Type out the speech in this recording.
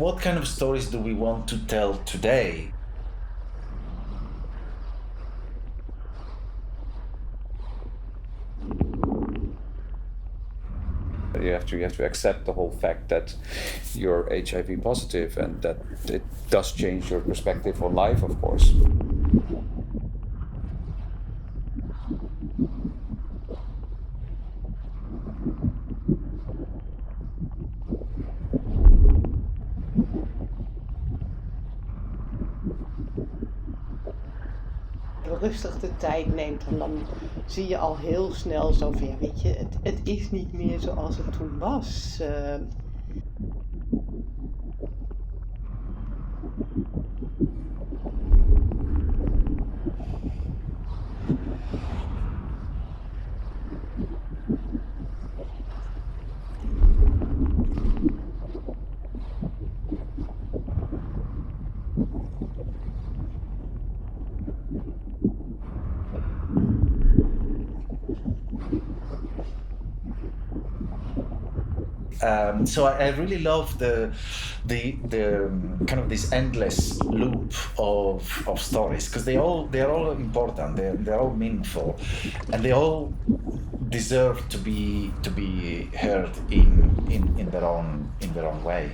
what kind of stories do we want to tell today? You have to accept the whole fact that you're HIV positive, and that it does change your perspective on life, of course. Rustig de tijd neemt en dan zie je al heel snel zo van, ja, weet je, het is niet meer zoals het toen was. So I really love the kind of this endless loop of stories, because they're all important, they're all meaningful, and they all deserve to be heard in their own way.